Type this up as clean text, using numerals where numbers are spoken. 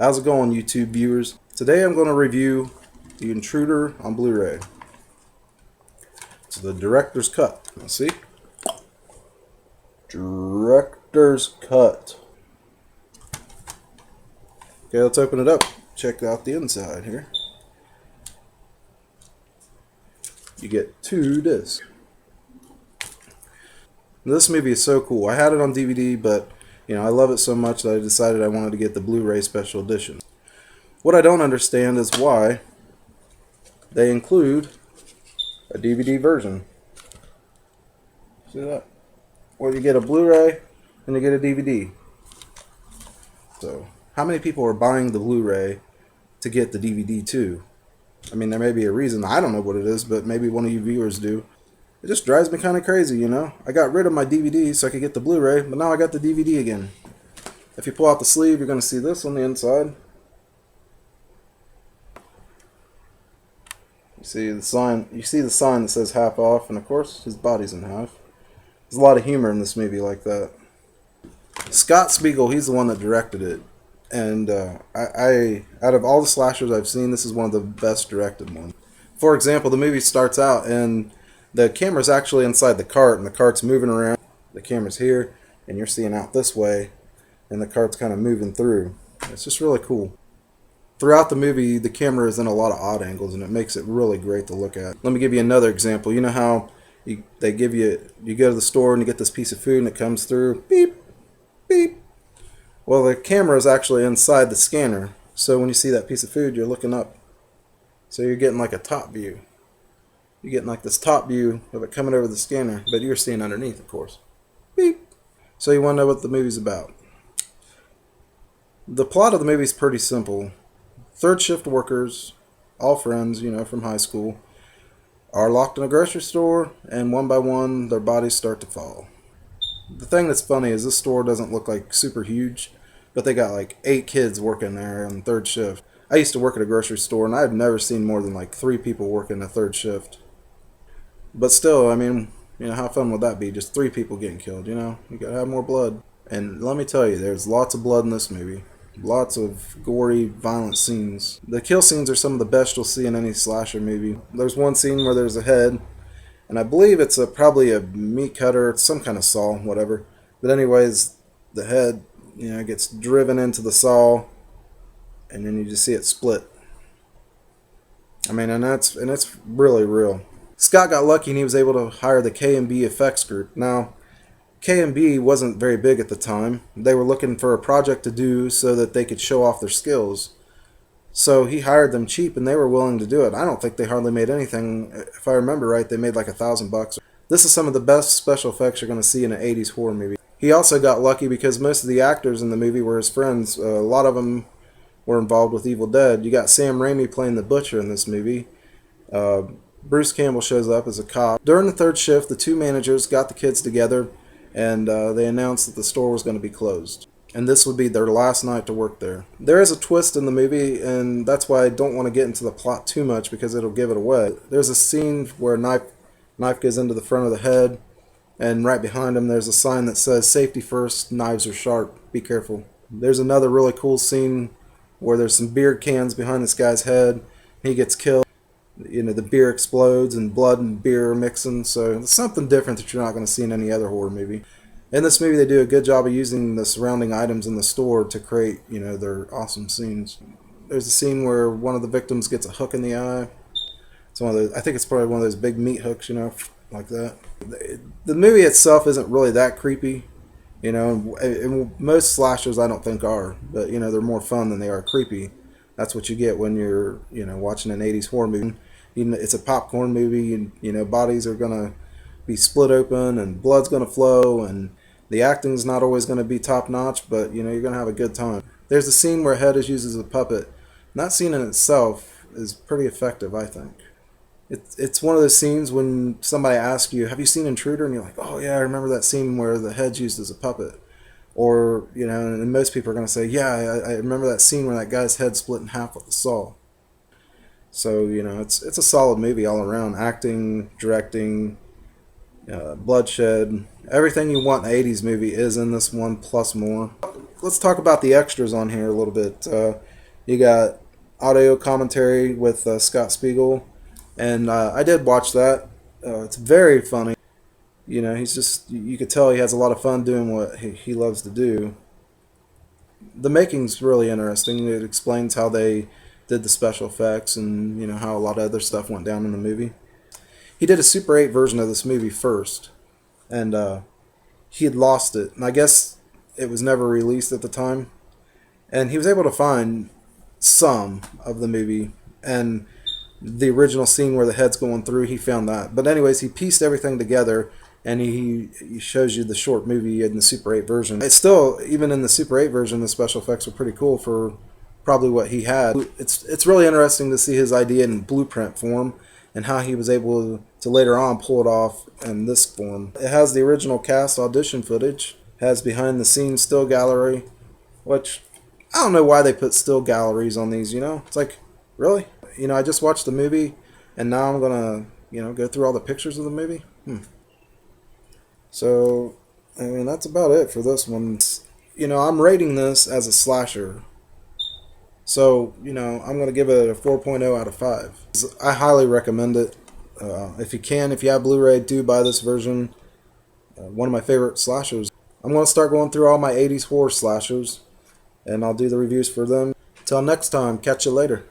How's it going, YouTube viewers? Today I'm going to review The Intruder on Blu-ray. It's the director's cut. Let's see. Director's cut. Okay, let's open it up. Check out the inside here. You get 2 discs. This movie is so cool. I had it on DVD, but I love it so much that I decided I wanted to get the Blu-ray special edition. What I don't understand is why they include a DVD version. See that? Or you get a Blu-ray and you get a DVD. So, how many people are buying the Blu-ray to get the DVD too? I mean, there may be a reason. I don't know what it is, but maybe one of you viewers do. It just drives me kind of crazy, I got rid of my DVD so I could get the Blu-ray, but now I got the DVD again. If you pull out the sleeve, you're going to see this on the inside. You see the sign that says half off, and of course, his body's in half. There's a lot of humor in this movie like that. Scott Spiegel, he's the one that directed it. And I out of all the slashers I've seen, this is one of the best directed ones. For example, the movie starts out and the camera's actually inside the cart, and the cart's moving around. The camera's here, and you're seeing out this way, and the cart's kind of moving through. It's just really cool. Throughout the movie, the camera is in a lot of odd angles, and it makes it really great to look at. Let me give you another example. You know how you go to the store and you get this piece of food, and it comes through, beep, beep. Well, the camera is actually inside the scanner, so when you see that piece of food, you're looking up. So you're getting like a top view. You're getting like this top view of it coming over the scanner, but you're seeing underneath, of course. Beep. So you want to know what the movie's about. The plot of the movie is pretty simple. Third shift workers, all friends, from high school, are locked in a grocery store, and one by one, their bodies start to fall. The thing that's funny is this store doesn't look like super huge, but they got like 8 kids working there on third shift. I used to work at a grocery store, and I've never seen more than like 3 people working a third shift. But still, I mean, how fun would that be? Just 3 people getting killed, You gotta have more blood. And let me tell you, there's lots of blood in this movie. Lots of gory, violent scenes. The kill scenes are some of the best you'll see in any slasher movie. There's one scene where there's a head, and I believe it's probably a meat cutter, some kind of saw, whatever. But anyways, the head, gets driven into the saw, and then you just see it split. I mean, and it's really real. Scott got lucky and he was able to hire the K&B effects group. Now, K&B wasn't very big at the time. They were looking for a project to do so that they could show off their skills. So he hired them cheap and they were willing to do it. I don't think they hardly made anything. If I remember right, they made like $1,000. This is some of the best special effects you're going to see in an 80s horror movie. He also got lucky because most of the actors in the movie were his friends. A lot of them were involved with Evil Dead. You got Sam Raimi playing the Butcher in this movie. Bruce Campbell shows up as a cop. During the third shift, the 2 managers got the kids together and they announced that the store was going to be closed. And this would be their last night to work there. There is a twist in the movie, and that's why I don't want to get into the plot too much because it'll give it away. There's a scene where a knife goes into the front of the head, and right behind him there's a sign that says, "Safety first, knives are sharp, be careful." There's another really cool scene where there's some beer cans behind this guy's head. He gets killed. The beer explodes and blood and beer are mixing, so it's something different that you're not going to see in any other horror movie. In this movie, they do a good job of using the surrounding items in the store to create, their awesome scenes. There's a scene where one of the victims gets a hook in the eye. It's one of those. I think it's probably one of those big meat hooks, like that. The movie itself isn't really that creepy, and most slashers I don't think are, but they're more fun than they are creepy. That's what you get when you're, watching an 80s horror movie. It's a popcorn movie, and bodies are gonna be split open, and blood's gonna flow, and the acting's not always gonna be top notch, but you're gonna have a good time. There's a scene where a head is used as a puppet. And that scene in itself is pretty effective, I think. It's one of those scenes when somebody asks you, "Have you seen Intruder?" and you're like, "Oh yeah, I remember that scene where the head's used as a puppet." Or, and most people are going to say, "Yeah, I remember that scene where that guy's head split in half with the saw." So, it's a solid movie all around. Acting, directing, bloodshed. Everything you want in an 80s movie is in this one, plus more. Let's talk about the extras on here a little bit. You got audio commentary with Scott Spiegel, and I did watch that. It's very funny. You know, he's just, you could tell he has a lot of fun doing what he loves to do. The making's really interesting. It explains how they did the special effects and, you know, how a lot of other stuff went down in the movie. He did a Super 8 version of this movie first, and he had lost it, and I guess it was never released at the time. And he was able to find some of the movie, and the original scene where the head's going through, he found that. But anyways, he pieced everything together, and he shows you the short movie in the Super 8 version. It's still, even in the Super 8 version, the special effects were pretty cool for probably what he had. It's really interesting to see his idea in blueprint form, and how he was able to later on pull it off in this form. It has the original cast audition footage, has behind the scenes still gallery, which I don't know why they put still galleries on these, you know? It's like, really? You know, I just watched the movie, and now I'm gonna, you know, go through all the pictures of the movie? So, I mean, that's about it for this one. You know, I'm rating this as a slasher. So, you know, I'm going to give it a 4.0 out of 5. I highly recommend it. If you can, if you have Blu-ray, do buy this version. One of my favorite slashers. I'm going to start going through all my 80s horror slashers, and I'll do the reviews for them. Until next time, catch you later.